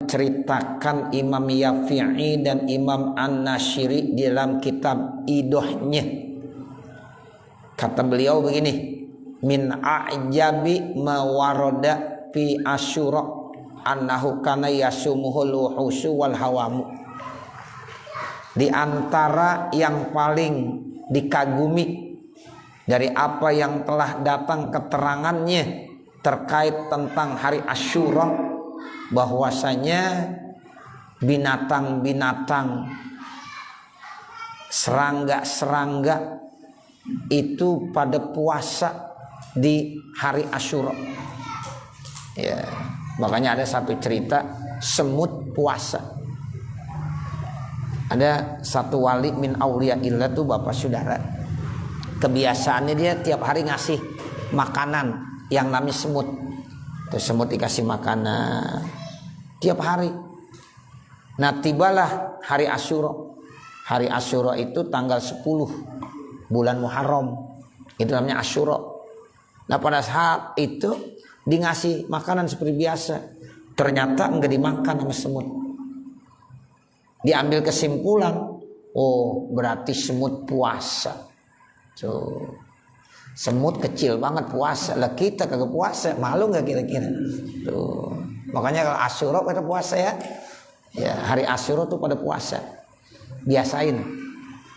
diceritakan Imam Yafi'i dan Imam An-Nashiri di dalam kitab Idohnya. Kata beliau begini, min a'jabi ma warada fi Asyura annahu kana yasumuhul wuhusu wal hawamu. Di antara yang paling dikagumi dari apa yang telah datang keterangannya terkait tentang hari Asyura, bahwasanya binatang-binatang, serangga-serangga itu pada puasa di hari Asyura. Ya, makanya ada satu cerita semut puasa. Ada satu wali min auliyaillah tuh bapak saudara, kebiasaannya dia tiap hari ngasih makanan yang namanya semut. Terus semut dikasih makanan tiap hari. Nah tibalah hari Asyura. Hari Asyura itu tanggal 10 bulan Muharram. Itu namanya Asyura. Nah pada saat itu dingasih makanan seperti biasa, ternyata enggak dimakan sama semut. Diambil kesimpulan, oh berarti semut puasa. So, semut kecil banget puasa, lah kita kagak puasa, malu nggak kira-kira? Tuh, makanya kalau Asyura pada puasa ya, ya hari Asyura tuh pada puasa, biasain.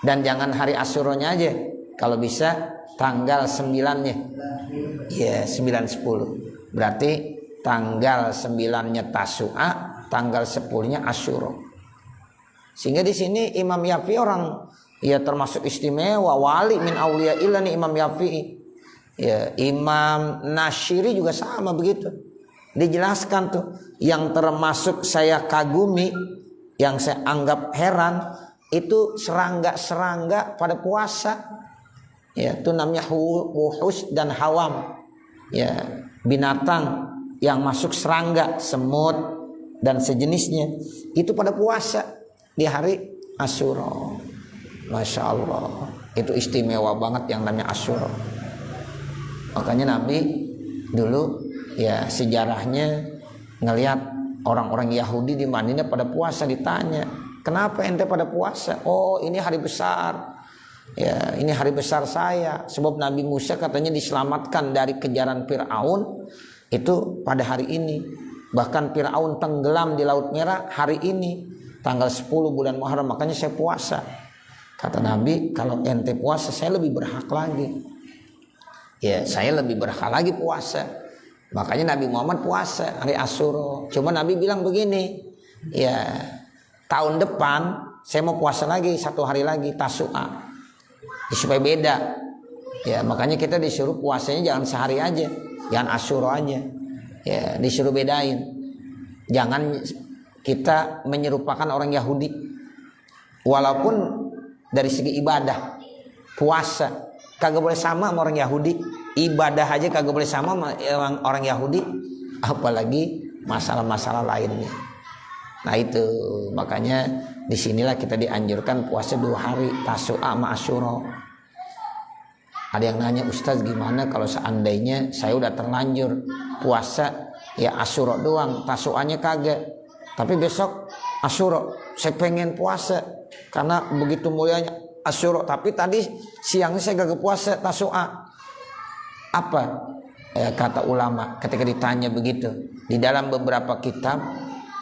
Dan jangan hari Asyuranya aja, kalau bisa tanggal 9-nya, ya 9-10, berarti tanggal 9-nya Tasu'a, tanggal 10-nya Asyura. Sehingga di sini Imam Yafi'i orang ya termasuk istimewa, wali min auliyaillah nih Imam Yafi'i. Ya, Imam Nashiri juga sama begitu. Dijelaskan tuh yang termasuk saya kagumi, yang saya anggap heran itu serangga-serangga pada puasa. Ya, itu namanya wuhus dan hawam. Ya, binatang yang masuk serangga, semut dan sejenisnya itu pada puasa di hari Asyura. Masya Allah, itu istimewa banget yang namanya Asyura. Makanya Nabi dulu ya sejarahnya ngelihat orang-orang Yahudi di Madinah pada puasa, ditanya, kenapa ente pada puasa? Oh ini hari besar. Ya ini hari besar saya. Sebab Nabi Musa katanya diselamatkan dari kejaran Fir'aun itu pada hari ini. Bahkan Fir'aun tenggelam di Laut Merah hari ini, tanggal 10 bulan Muharram, makanya saya puasa. Kata Nabi, kalau ente puasa saya lebih berhak lagi. Ya saya lebih berhak lagi puasa. Makanya Nabi Muhammad puasa hari Asyura. Cuma Nabi bilang begini, ya tahun depan saya mau puasa lagi 1 hari lagi Tasu'a, ya, supaya beda. Ya makanya kita disuruh puasanya jangan sehari aja, jangan Asyura aja. Ya disuruh bedain. Jangan kita menyerupakan orang Yahudi. Walaupun dari segi ibadah, puasa kagak boleh sama sama orang Yahudi, ibadah aja kagak boleh sama sama orang Yahudi, apalagi masalah-masalah lainnya. Nah itu makanya disinilah kita dianjurkan puasa 2 hari Tasu'a sama Asyura. Ada yang nanya, Ustaz gimana kalau seandainya saya udah terlanjur puasa ya Asyura doang, Tasu'anya kagak, tapi besok Asyura saya pengen puasa karena begitu mulianya Asyura, tapi tadi siangnya saya gak puasa Tasu'a, apa? Kata ulama ketika ditanya begitu, di dalam beberapa kitab,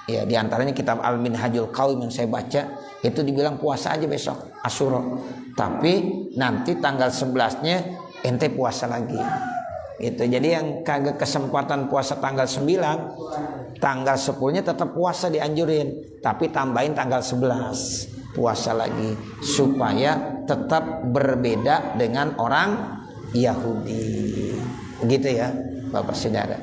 ya diantaranya kitab Al-Minhajul Qawim yang saya baca, itu dibilang puasa aja besok Asyura, tapi nanti tanggal 11-nya ente puasa lagi. Gitu. Jadi yang kagak kesempatan puasa tanggal 9, tanggal 10-nya tetap puasa dianjurin, tapi tambahin tanggal 11 puasa lagi supaya tetap berbeda dengan orang Yahudi. Begitu ya, Bapak Saudara.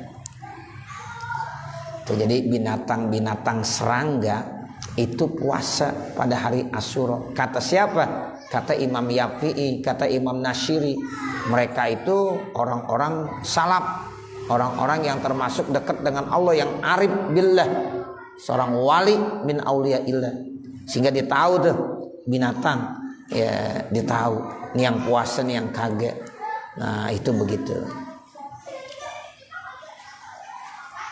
Tuh, jadi binatang-binatang serangga itu puasa pada hari Asyura. Kata siapa? Kata Imam Yafi'i, kata Imam Nashiri. Mereka itu orang-orang salaf, orang-orang yang termasuk dekat dengan Allah, yang arif billah, seorang wali min auliyaillah. Sehingga dia tahu tuh binatang, ya dia tahu nih yang puasa nih yang kagak. Nah itu begitu.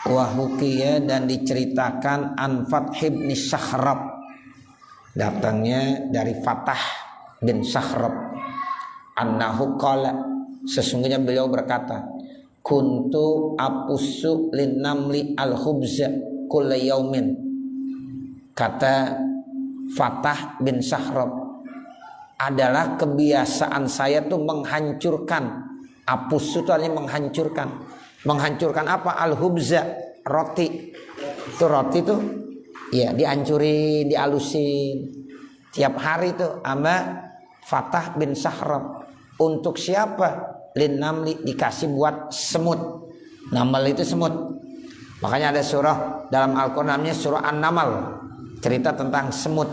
Wahukiya dan diceritakan an Fath bin Sakhrab, datangnya dari Fatah bin Sakhrab, annahu qala, sesungguhnya beliau berkata, kuntu apussu lin namli al khubza kulla yaumin. Kata Fatah bin Sakhrab, adalah kebiasaan saya tuh menghancurkan. Apussu itu artinya menghancurkan. Menghancurkan apa? Al-hubza, roti. Itu roti tuh ya dihancurin, dialusin. Tiap hari tuh sama Fatah bin Sakhrab. Untuk siapa? Lin namli, dikasih buat semut. Namal itu semut. Makanya ada surah dalam Al-Qur'an namanya surah An-Namal. Cerita tentang semut.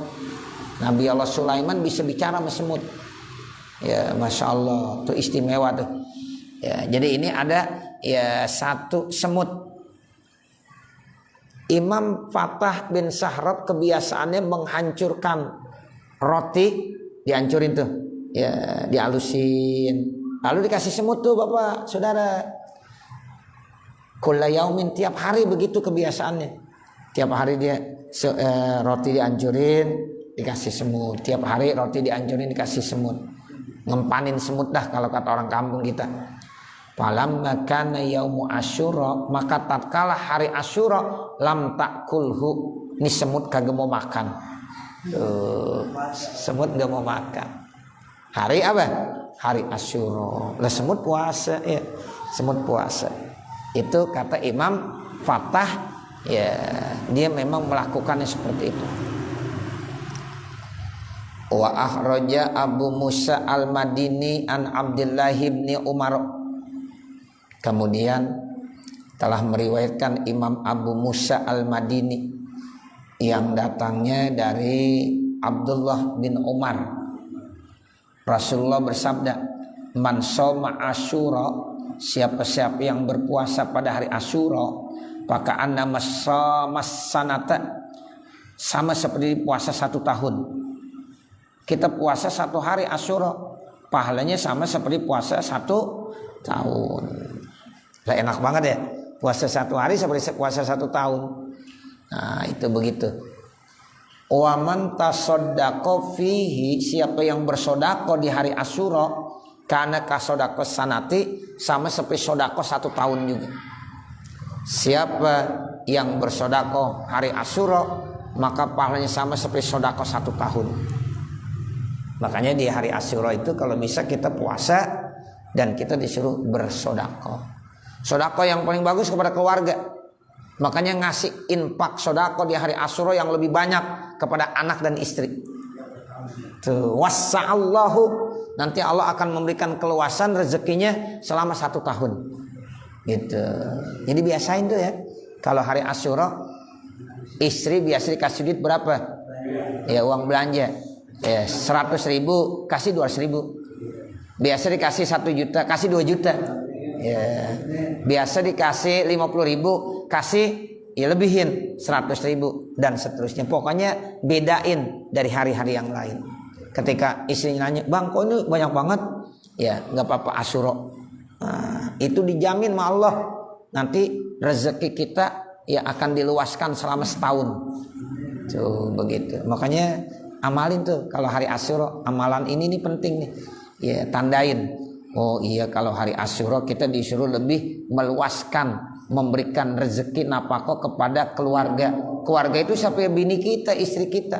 Nabi Allah Sulaiman bisa bicara sama semut. Ya, Masya Allah, itu istimewa tuh. Ya, jadi ini ada ya satu semut. Imam Fatah bin Sakhrab kebiasaannya menghancurkan roti, dihancurin tuh, ya dihalusin, lalu dikasih semut tuh bapak saudara. Kulla yaumin, tiap hari begitu kebiasaannya. Tiap hari dia roti dihancurin, dikasih semut. Tiap hari roti dihancurin, dikasih semut. Ngempanin semut dah kalau kata orang kampung kita. Falamma kana yaumu Asyura, maka tatkala hari Asyura, lam takulhu, ini semut kagak mau makan. Semut gak mau makan. Hari apa? Hari Asyura. Lah semut puasa ya. Semut puasa. Itu kata Imam Fatah, ya dia memang melakukannya seperti itu. Wa akhraja Abu Musa al-Madini an Abdullah bin Umar. Kemudian telah meriwayatkan Imam Abu Musa al-Madini yang datangnya dari Abdullah bin Umar. Rasulullah bersabda, man shoma Asyura, siapa-siapa yang berpuasa pada hari Asyura, maka annama shamas sanata, sama seperti puasa 1 tahun. Kita puasa 1 hari Asyura, pahalanya sama seperti puasa 1 tahun. Lah enak banget ya, puasa 1 hari seperti puasa 1 tahun. Nah itu begitu. Wa man tasaddaqa fihi, siapa yang bersodako di hari Asyura, karena kasodako sanati, sama seperti sodako 1 tahun juga. Siapa yang bersodako hari Asyura, maka pahalanya sama seperti sodako 1 tahun. Makanya di hari Asyura itu kalau bisa kita puasa dan kita disuruh bersodako. Sodako yang paling bagus kepada keluarga. Makanya ngasih infak sodako di hari Asyura yang lebih banyak kepada anak dan istri. Tuh, wassa'allahu, nanti Allah akan memberikan keluasan rezekinya selama 1 tahun. Gitu. Jadi biasain tuh ya. Kalau hari Asyura, istri biasa dikasih duit berapa? Ya uang belanja. Ya 100.000 kasih 200.000. Biasa dikasih 1 juta kasih 2 juta. Ya, biasa dikasih 50.000 kasih ya lebihin 100.000 dan seterusnya. Pokoknya bedain dari hari-hari yang lain. Ketika istrinya nanya, bang kok ini banyak banget? Ya nggak apa-apa Asyura. Nah, itu dijamin sama Allah. Nanti rezeki kita ya akan diluaskan selama setahun. Tuh begitu. Makanya amalin tuh kalau hari Asyura, amalan ini nih penting nih. Ya tandain. Oh iya, kalau hari Asyura kita disuruh lebih meluaskan, memberikan rezeki nafkah kepada keluarga. Keluarga itu siapa ya? Bini kita, istri kita.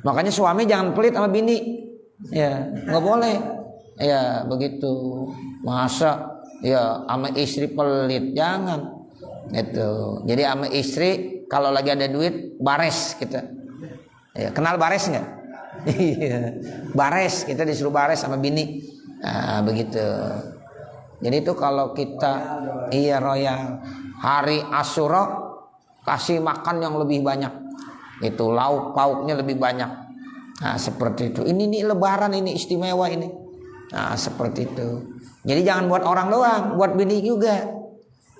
Makanya suami jangan pelit sama bini. Ya, nggak boleh. Ya, begitu. Masa ya sama istri pelit, jangan. Itu. Jadi sama istri kalau lagi ada duit bares kita. Ya, kenal bares nggak? Iya. Bares, kita disuruh bares sama bini. Nah, begitu. Jadi itu kalau kita royal hari Asyura kasih makan yang lebih banyak. Itu lauk pauknya lebih banyak. Nah, seperti itu. Ini nih lebaran ini istimewa ini. Nah, seperti itu. Jadi jangan buat orang doang, buat bini juga.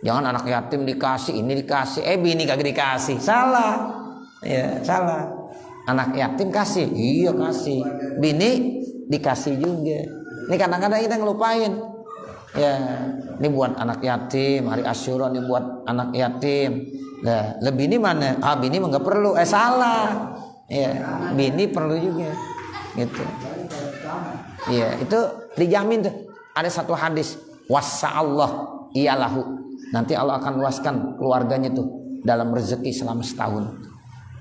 Jangan anak yatim dikasih, ini dikasih, bini kagak dikasih. Salah. Ya, salah. Anak yatim kasih, iya kasih. Bini dikasih juga. Ini kadang-kadang kita ngelupain. Ya, ini buat anak yatim, hari Asyura ini buat anak yatim. Nah, lebih ini mana? Ah, bini mah nggak perlu. Salah. Ya, bini perlu juga. Gitu. Iya, itu dijamin tuh. Ada satu hadis, wasa Allah iyalahu. Nanti Allah akan luaskan keluarganya tuh dalam rezeki selama setahun.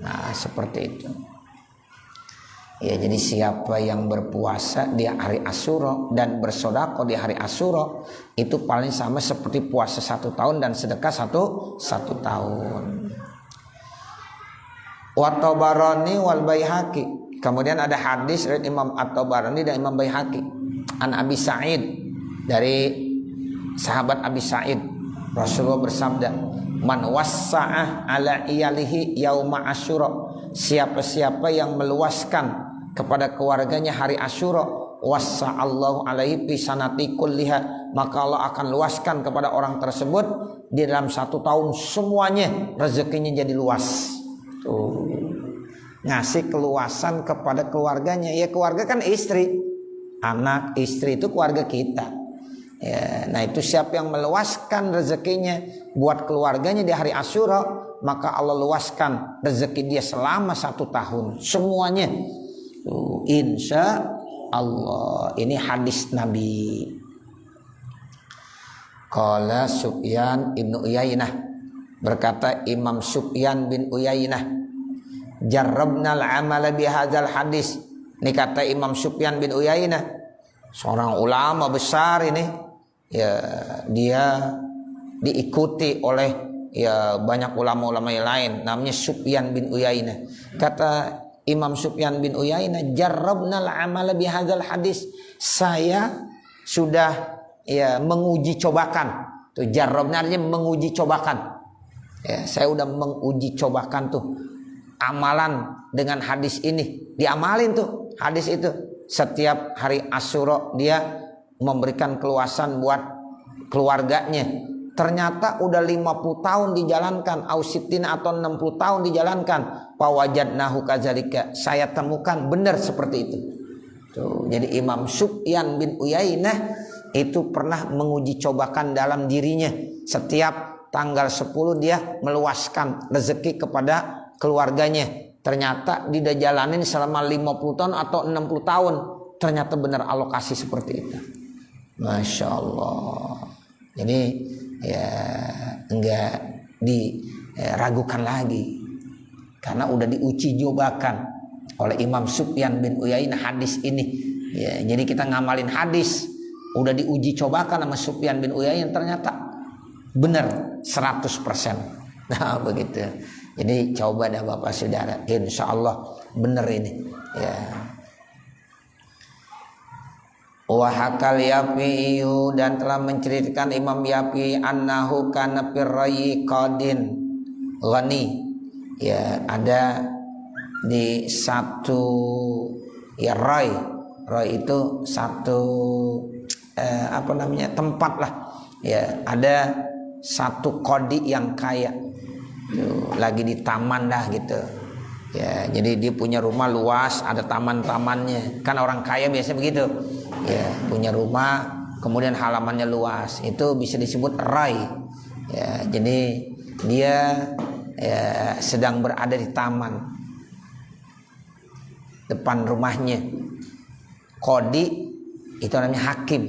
Nah, seperti itu. Ya, jadi siapa yang berpuasa di hari Asyura dan bersedekah di hari Asyura itu paling sama seperti puasa 1 tahun dan sedekah satu tahun. Wa Tabarani wal Baihaqi. Kemudian ada hadis dari Imam At-Tabarani dan Imam Baihaqi. An Abi Sa'id, dari sahabat Abi Sa'id, Rasulullah bersabda, man wassa'ah ala iyalihi yauma Asyura. Siapa-siapa yang meluaskan kepada keluarganya hari Asyura, wassa'allahu alaihi fi sanati kulliha, maka Allah akan luaskan kepada orang tersebut di dalam 1 tahun semuanya rezekinya jadi luas. Tuh. Ngasih keluasan kepada keluarganya. Ya, keluarga kan istri, anak, istri itu keluarga kita. Ya, nah itu siapa yang meluaskan rezekinya buat keluarganya di hari Asyura, maka Allah luaskan rezeki dia selama 1 tahun semuanya. Tuh, insya Allah. Ini hadis Nabi. Qala Sufyan ibnu Uyainah, berkata Imam Sufyan bin Uyainah, jarrabnal amala bihadzal hadis. Ini kata Imam Sufyan bin Uyainah, seorang ulama besar ini. Ya, dia diikuti oleh ya banyak ulama-ulama yang lain, namanya Sufyan bin Uyainah. Kata Imam Sufyan bin Uyainah, jarrabnal amala bihadzal hadis. Saya sudah ya menguji cobakan. Tuh jarrabna artinya menguji cobakan. Ya, saya udah menguji cobakan tuh amalan dengan hadis ini. Diamalin tuh hadis itu. Setiap hari Asyura dia memberikan keluasan buat keluarganya. Ternyata udah 50 tahun dijalankan, ausitin atau 60 tahun dijalankan. Pawajadnahu kadzalika. Saya temukan benar seperti itu. Tuh, jadi Imam Sufyan bin Uyainah itu pernah menguji cobakan dalam dirinya. Setiap tanggal 10 dia meluaskan rezeki kepada keluarganya. Ternyata dia jalanin selama 50 tahun atau 60 tahun. Ternyata benar alokasi seperti itu. Masya Allah. Jadi ya enggak diragukan lagi, karena udah diuji cobakan oleh Imam Sufyan bin Uyainah hadis ini. Ya, jadi kita ngamalin hadis udah diuji cobakan sama Sufyan bin Uyainah, ternyata benar 100%. Nah begitu. Jadi coba dah Bapak Saudara, insya Allah benar ini. Ya. Wahakal Yafi'u, dan telah menceritakan Imam Yafi annahu kana firrayi qadin ghani. Ya, ada di satu ya rai itu satu tempat lah. Ya, ada satu qadi yang kaya. Tuh, lagi di taman dah gitu. Ya, jadi dia punya rumah luas, ada taman-tamannya. Kan orang kaya biasanya begitu. Ya, punya rumah, kemudian halamannya luas. Itu bisa disebut rai. Ya, jadi dia ya, sedang berada di taman depan rumahnya. Qadi itu namanya hakim.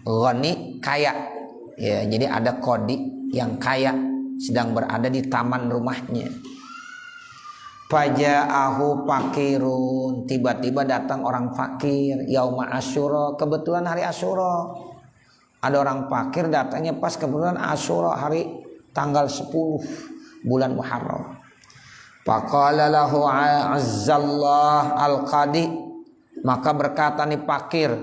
Ghani kaya. Ya, jadi ada qadi yang kaya sedang berada di taman rumahnya. Faja'ahu fakirun, tiba-tiba datang orang fakir yauma Asyura, kebetulan hari Asyura. Ada orang fakir datangnya pas kebetulan Asyura, hari tanggal 10 bulan Muharram. Faqala lahu azzallah al-qadi, maka berkata nih fakir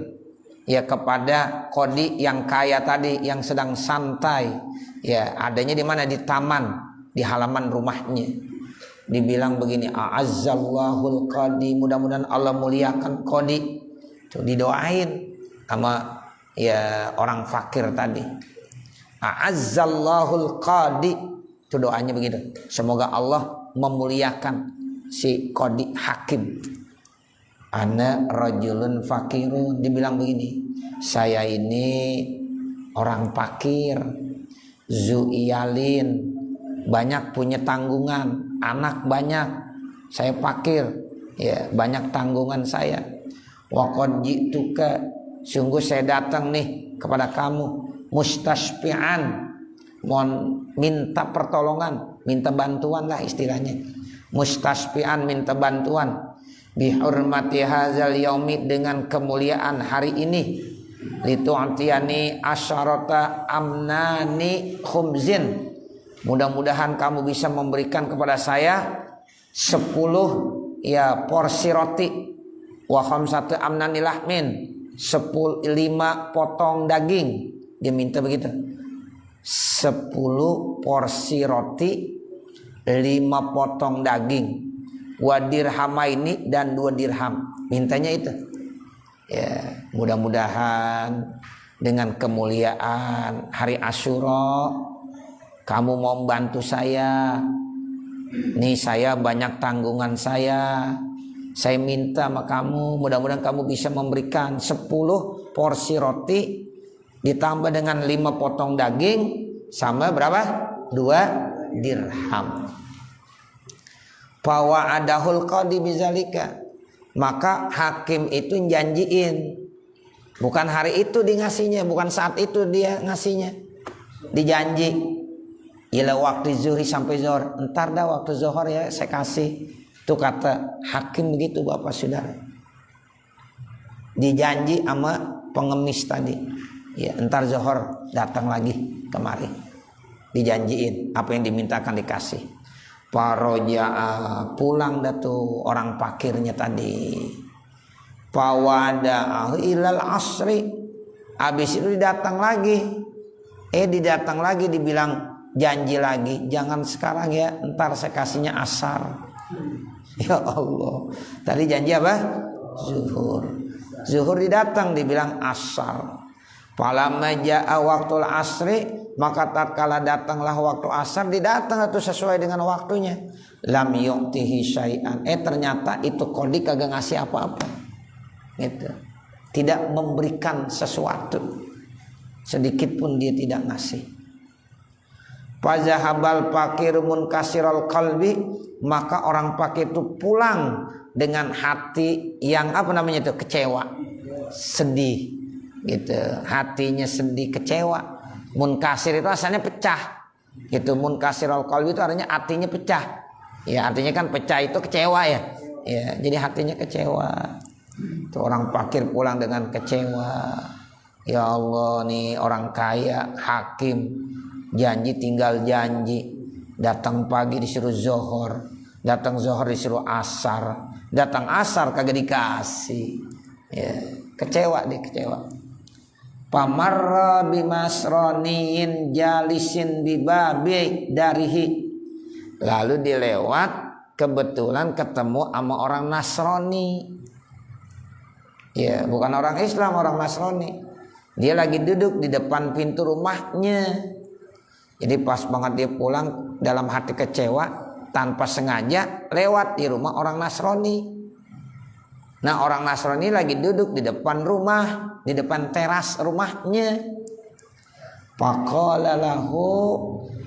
ya kepada qadi yang kaya tadi yang sedang santai. Ya, adanya di mana? Di taman, di halaman rumahnya. Dibilang begini, a'azzallahul qadi, mudah-mudahan Allah muliakan qadi. Tuh didoain sama ya orang fakir tadi. A'azzallahul qadi, itu doanya begitu. Semoga Allah memuliakan si qadi hakim. Ana rajulun fakirun, dibilang begini, saya ini orang fakir, zuiyalin, banyak punya tanggungan, anak banyak, saya fakir, ya banyak tanggungan saya. Wa qad ji'tuka, sungguh saya datang nih kepada kamu, mustasfi'an, mohon minta pertolongan, minta bantuan lah istilahnya. Mustasfi'an, minta bantuan, bihurmati hadzal yaumi, dengan kemuliaan hari ini, litu'tiyani asyarata amnani khumzin, mudah-mudahan kamu bisa memberikan kepada saya 10 ya porsi roti, wa khamsatu amnani lahmin, 5 potong daging. Dia minta begitu, 10 porsi roti, 5 potong daging, wa dirhamaini, dan 2 dirham. Mintanya itu. Ya, mudah-mudahan dengan kemuliaan hari Asyura kamu mau membantu saya. Nih saya banyak tanggungan saya minta sama kamu, mudah-mudahan kamu bisa memberikan 10 porsi roti ditambah dengan 5 potong daging, sama berapa? 2 dirham. Fawa adahul qadi bizalika, maka hakim itu janjiin, bukan hari itu dia ngasihnya, bukan saat itu dia ngasihnya, dijanji, ila waktu zuhri sampai zuhur, entar dah waktu zuhur ya saya kasih. Itu kata hakim begitu Bapak Saudara, dijanji sama pengemis tadi, ya entar zuhur datang lagi kemari, dijanjiin apa yang dimintakan dikasih. Paroja pulang dah tuh orang fakirnya tadi. Fawada ilal asri, habis itu didatang lagi. Didatang lagi, dibilang janji lagi, jangan sekarang ya, entar saya kasihnya asar. Ya Allah, tadi janji apa? Zuhur. Zuhur didatang, dibilang asar. Falamma jaa waktul asri, maka tatkala datanglah waktu asar, didatang itu sesuai dengan waktunya. Lam yu'tihi syai'an, ternyata itu qadi kagak ngasih apa-apa. Gitu. Tidak memberikan sesuatu, sedikit pun dia tidak ngasih. Fazahabal fakir munkasirul qalbi, maka orang fakir itu pulang dengan hati yang apa namanya itu, kecewa, sedih. Gitu, hatinya sedih, kecewa. Munkasir itu asalnya pecah. Gitu, munkasirul qalbi itu artinya hatinya pecah. Ya, artinya kan pecah itu kecewa ya. Ya, jadi hatinya kecewa. Itu orang fakir pulang dengan kecewa. Ya Allah, nih orang kaya, hakim, janji tinggal janji. Datang pagi disuruh zuhur, datang zuhur disuruh asar, datang asar kagak dikasih. Ya, kecewa deh, kecewa. Pamarra bimasroniin jalisin bibabi darihi, lalu dilewat kebetulan ketemu sama orang Nasrani. Ya, bukan orang Islam, orang Nasrani. Dia lagi duduk di depan pintu rumahnya. Jadi pas banget dia pulang, dalam hati kecewa, tanpa sengaja lewat di rumah orang Nasrani. Nah, orang Nasrani lagi duduk di depan rumah, di depan teras rumahnya. Faqala lahu,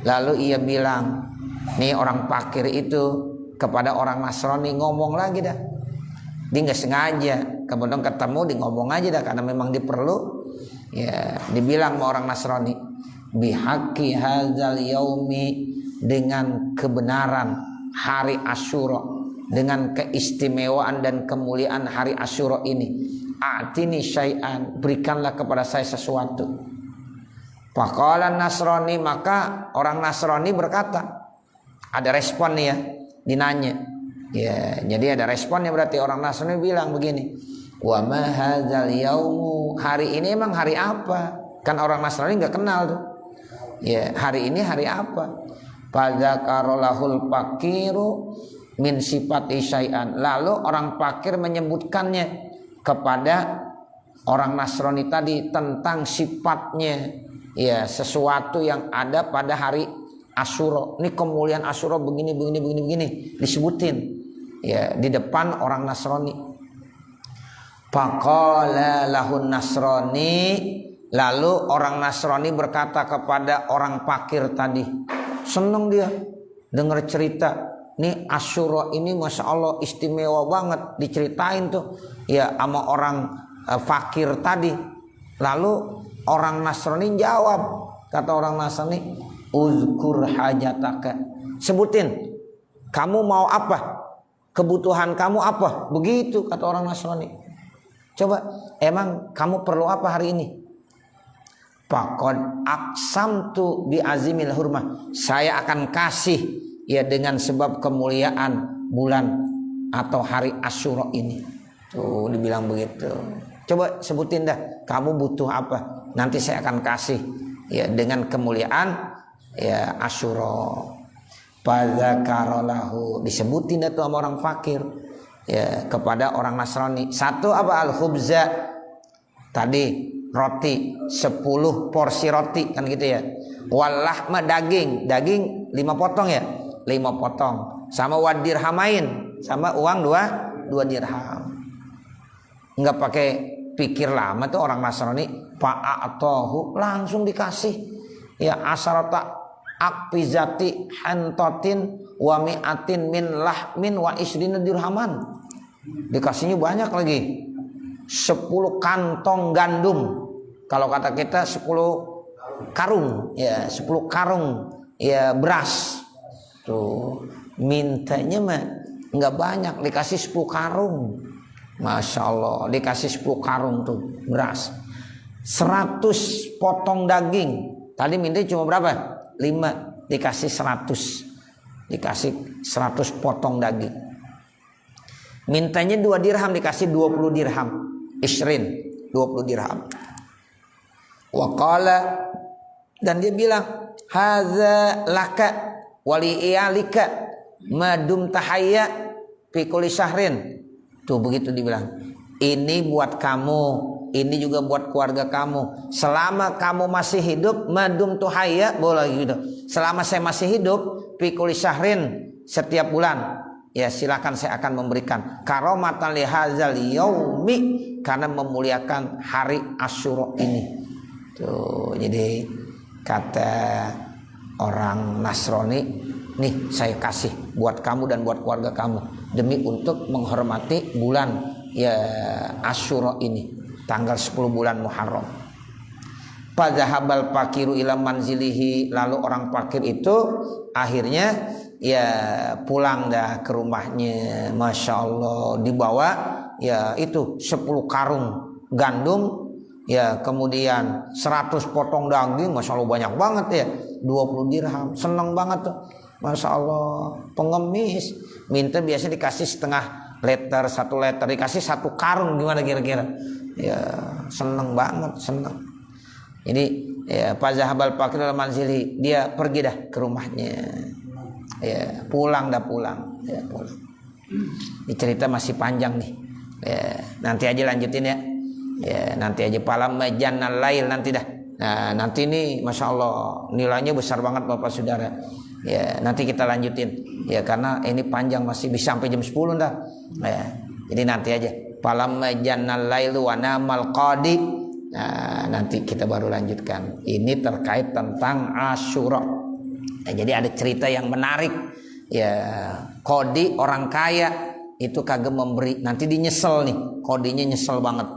lalu ia bilang, nih orang fakir itu kepada orang Nasrani ngomong lagi dah. Dia nggak sengaja, kemudian ketemu dia ngomong aja dah karena memang diperlu. Ya, dibilang sama orang Nasrani, bihaqi hadzal yaumi, dengan kebenaran hari Asyura, dengan keistimewaan dan kemuliaan hari Asyura ini, atini syai'an, berikanlah kepada saya sesuatu. Faqala Nasrani, maka orang Nasrani berkata, ada respon nih ya, dinanya. Ya, jadi ada responnya, berarti orang Nasrani bilang begini, wa ma hadzal yaumu, hari ini emang hari apa? Kan orang Nasrani enggak kenal tuh. Ya, hari ini hari apa? Fadzakarolahul fakiru min sifati syai'an, lalu orang fakir menyebutkannya kepada orang Nasrani tadi tentang sifatnya, ya, sesuatu yang ada pada hari Asyura. Ini kemuliaan Asyura begini disebutin ya di depan orang Nasrani. Faqala lahun Nasrani, Lalu orang Nasrani berkata kepada orang fakir tadi, seneng dia dengar cerita, nih Asyura ini Masya Allah istimewa banget, diceritain tuh ya sama orang fakir tadi. Lalu orang Nasrani jawab, kata orang Nasrani, uzkur hajataka, sebutin kamu mau apa, kebutuhan kamu apa, begitu kata orang Nasrani. Coba, emang kamu perlu apa hari ini? Faqad aqsamtu bi azimil hurmah, saya akan kasih ya dengan sebab kemuliaan bulan atau hari Asyura ini. Tuh dibilang begitu. Coba sebutin dah, kamu butuh apa, nanti saya akan kasih ya dengan kemuliaan ya Asyura. Fadzakarolahu, disebutin dah tuh sama orang fakir ya kepada orang Nasrani. Satu apa, al-khubza, tadi roti 10 porsi roti kan gitu ya. Walahma, daging 5 potong ya, 5 potong, sama wadirhamain, sama uang 2 dirham. Enggak pakai pikir lama tuh orang Nasrani, fa'atohu, langsung dikasih ya asarata akfizati hantotin wa mi'atin min lahmin wa isrina dirhaman. Dikasihnya banyak lagi, 10 kantong gandum, kalau kata kita 10 karung ya, 10 karung ya beras. Tuh mintanya mah nggak banyak, dikasih 10 karung. Masya Allah, dikasih 10 karung tuh beras. 100 potong daging, tadi minta cuma berapa? 5, dikasih 100, dikasih 100 potong daging. Mintanya 2 dirham, dikasih 20 dirham, isrin, 20 dirham. Waqala, dan dia bilang, hadza laka wali iyalika madum tahayya fi kulli syahrin. Tuh begitu dibilang, ini buat kamu, ini juga buat keluarga kamu, selama kamu masih hidup, madum tuhayya, boleh gitu, selama saya masih hidup, fi kulli syahrin, setiap bulan ya silakan saya akan memberikan, karomatan li hadzal yaumi, karena memuliakan hari Asyura ini. Tuh, jadi kata orang Nasrani, nih saya kasih buat kamu dan buat keluarga kamu, demi untuk menghormati bulan ya Asyura ini, tanggal 10 bulan Muharram. Padzahabal fakiru ila manzilihi, lalu orang fakir itu akhirnya ya pulang dah ke rumahnya. Masya Allah, dibawa ya itu 10 karung gandum ya, kemudian 100 potong daging, Masya Allah banyak banget ya, 20 dirham, seneng banget tuh. Masya Allah, pengemis minta biasa dikasih setengah liter, 1 liter, dikasih 1 karung, gimana kira-kira ya, seneng banget, seneng. Jadi ya fazahabal fakir ila manzili, dia pergi dah ke rumahnya ya, pulang ya, pulang. Ini cerita masih panjang nih ya, nanti aja lanjutin ya. Ya nanti aja, palam majannal lail nanti dah. Nah nanti ini Masya Allah nilainya besar banget Bapak Saudara. Ya nanti kita lanjutin ya, karena ini panjang, masih bisa sampai jam 10 dah ya. Jadi nanti aja, palam majannal lail wa namal qadi. Nah nanti kita baru lanjutkan. Ini terkait tentang Asyura ya, jadi ada cerita yang menarik ya. Qadi orang kaya itu kagak memberi, nanti dinyesel nih, Qadinya nyesel banget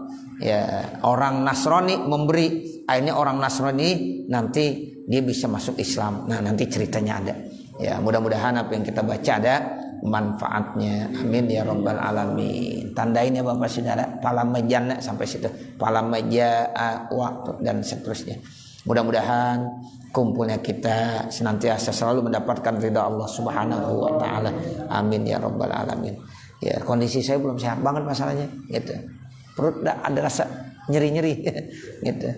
ya. Orang Nasrani memberi, akhirnya orang Nasrani nanti dia bisa masuk Islam. Nah nanti ceritanya ada ya, mudah-mudahan apa yang kita baca ada manfaatnya, amin ya rabbal alamin. Tandain ya Bapak Saudara, palam majana sampai situ, palam majaa waktu dan seterusnya. Mudah-mudahan kumpulnya kita senantiasa selalu mendapatkan ridha Allah Subhanahu wa taala, amin ya rabbal alamin. Ya kondisi saya belum sehat banget masalahnya gitu, perut ada rasa nyeri-nyeri gitu.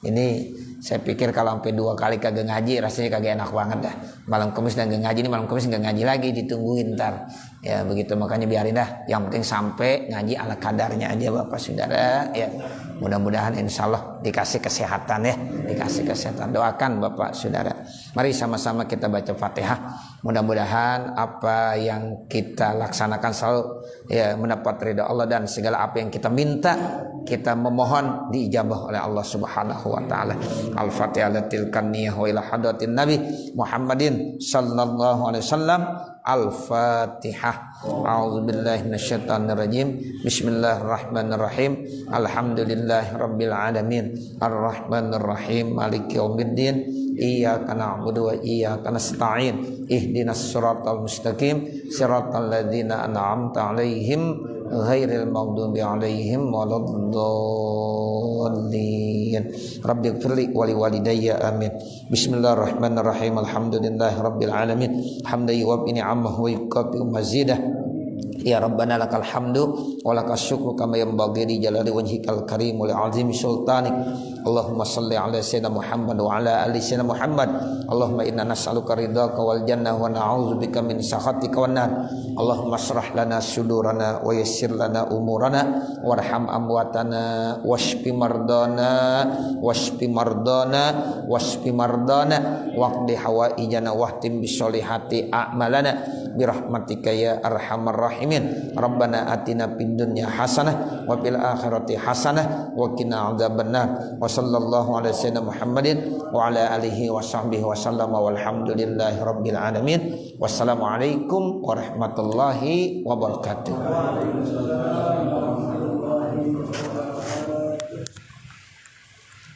Ini saya pikir kalau sampai 2 kali kagak ngaji rasanya kagak enak banget dah. Malam Kamis dan gak ngaji, ini malam Kamis gak ngaji lagi, ditungguin ntar ya begitu. Makanya biarin dah, yang penting sampai ngaji ala kadarnya aja Bapak Saudara ya. Mudah-mudahan insya Allah dikasih kesehatan ya, dikasih kesehatan. Doakan Bapak Saudara. Mari sama-sama kita baca Fatihah. Mudah-mudahan apa yang kita laksanakan selalu ya mendapat ridha Allah, dan segala apa yang kita minta, kita memohon diijabah oleh Allah Subhanahu wa taala. Al-Fatihah latilkan niyah wa ila hadratin Nabi Muhammadin sallallahu alaihi wasallam. Al-Fatihah. A'udzubillahi minasyaitonir rajim. Bismillahirrahmanirrahim. Alhamdulillahirabbil alamin. Arrahmanir rahim. Maliki yaumiddin. Iyyaka na'budu wa iyyaka nasta'in. Ihdinas siratal mustaqim. Siratal ladzina an'amta 'alaihim ghairil maghdubi 'alaihim waladdallin. Rabbighfirli wa liwalidayya amin. Bismillahirrahmanirrahim. Alhamdulillahirabbil alamin. Hamdan yuwaffi ni'amahu wa yukafi mazidah. Ya Rabbana lakal hamdu wa lakas syukru kama yanbaghi li jalali wajhikal karim wa li azimi sultanik. Allahumma salli ala sayyidina Muhammad wa ala ali sayyidina Muhammad. Allahumma inna nas'aluka ridhaka wal jannah wa na'udzubika min sakhatika wan nar. Allahumma shrah lana sudurana wa yassir lana umurana warham amwatana washfi mardana waqdi hawaijana wahtim bisolihati a'malana birahmatika ya arhamar rahimin. Rabbana atina fid dunya hasanah wa fil akhirati hasanah wa qina adzabannar. Wa sallallahu ala sayyidina Muhammadin wa ala alihi wa sahbihi wa sallama walhamdulillahi rabbil alamin. Wassalamualaikum warahmatullahi wabarakatuh.